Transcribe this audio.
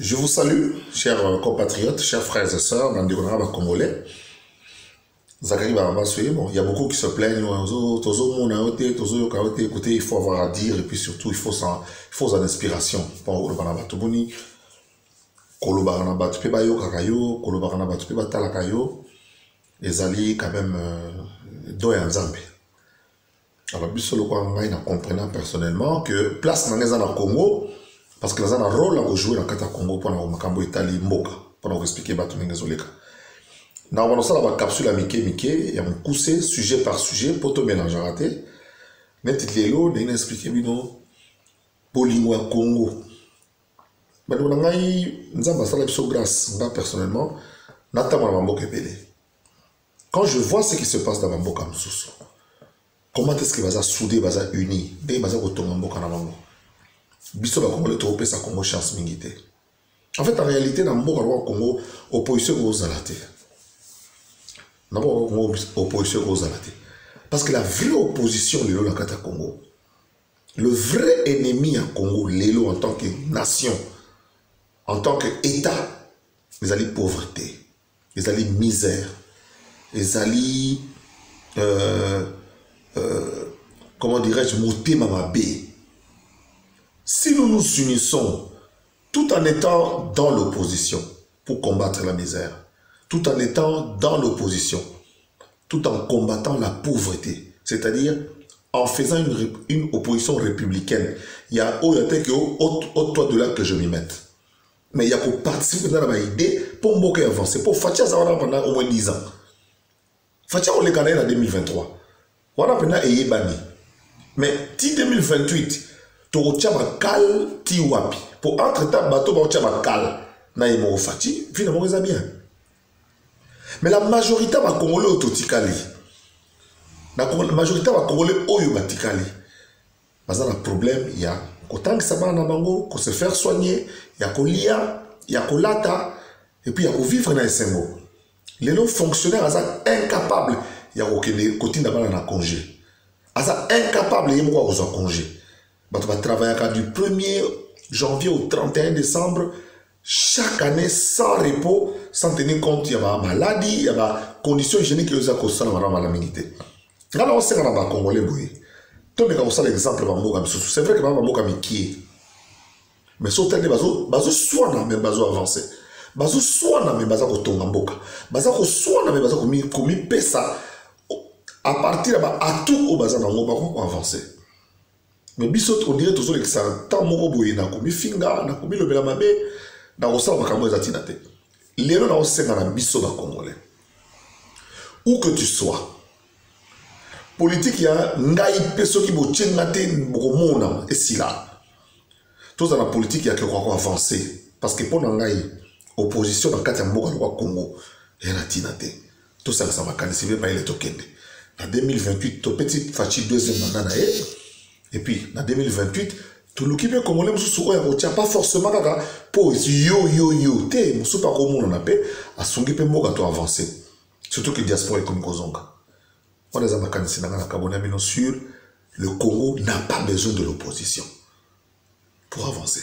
Je vous salue, chers compatriotes, chers frères et sœurs, dans le congolais. Zachary Barabassoye, bon, il y a beaucoup qui se plaignent, écoutez, il faut avoir à dire, et puis surtout, il faut en inspiration. Bon, le Banabatobuni, Kolobaranabat Pebayo Kakayo, Kolobaranabat Pebatalakayo, les alliés quand même d'Oyan Zambé. Alors, Bissolo Kwangaï, en comprenant personnellement que place dans les Congo, parce que nous avons un rôle à jouer dans le Congo pour nous Italie Mboka, pour nous expliquer Batoumine Zoleka. Nous avons une capsule à Mike, il y a un coussé, sujet par sujet, pour te mélanger à rater. Nous avons expliqué Bolingwa Congo. Mais nous avons une grâce, moi personnellement, quand je vois ce qui se passe dans Mboka Msoussou, comment est-ce qu'il va souder, va unir, il va tomber Mboka na Mboka. Biso ba Congo le tropé sa Congo chance mingité. En fait, en réalité, dans le Congo, opposition aux alatés. D'abord, opposition aux alatés. Parce que la vraie opposition, Lélo la Kata Congo, le vrai ennemi à Congo, Lélo en tant que nation, en tant qu'État, les alliés pauvreté, les alliés misère, les alliés, comment dirais-je, moté mamabé. Si nous nous unissons tout en étant dans l'opposition pour combattre la misère, tout en étant dans l'opposition, tout en combattant la pauvreté, c'est-à-dire en faisant une opposition républicaine, il y a au-delà de là que je m'y mette. Mais il y a pour participer dans l'idée pour m'ouvrir avancer. Pour Fatia, ça va pendant au moins 10 ans. Fatia, on les connaît en 2023. On a pendant Eyebani. Mais si 2028, tu as cal ti wapi pour entre-temps bateau ba tchama cal na yemo fati finalement ils bien mais la majorité va congolais autotikali la majorité va congolais oyo batikali parce que le problème il y a autant que ça va na bango qu'on se faire soigner il y a kolia il y a kolata et puis il y a vivre na esengo les non fonctionnaires asa incapable il y a aucun côté na bana na congé asa incapable yemo ko zo congé. On va travailler du 1er janvier au 31 décembre, chaque année sans repos, sans tenir compte, il y a des maladies, il y a des conditions hygiéniques qui sont constantes dans la minité. Là, on sait qu'on a des Congolais. Toi, on sait l'exemple de Mboka. C'est vrai que Mboka est qui mais sur tel bazo soit na même bazo avancé. Bazo soit na même bazo kotonga Mboka. Bazo soit na même bazo komi pesa à partir de à tout au bazo na Mboka pour avancer. Mais bisot on dirait toujours que ça tant moko boye na komi finga na komi lobela mabe na osala makambo ezatina te lelo na osenga na biso ba congolais où que tu sois politique ya ngai peso ki bochenga te bokomona esila tous dans la politique ya ke kwa avancer parce que pour ngai opposition dans kati ya mboka kwa Congo ya na tina te tout ça ça va kanisibe ba ile tokende en 2028 to petit fachi deuxième mandat na et puis, en 2028, tout le qui veut comme on l'aime, pas forcément pour yo, t'es, moussou pas comme on a paix, à son guépé moga to avancer. Surtout que diaspora est comme Kozonga. On les a macanisés dans la Cabonamino sur le Congo n'a pas besoin de l'opposition pour avancer.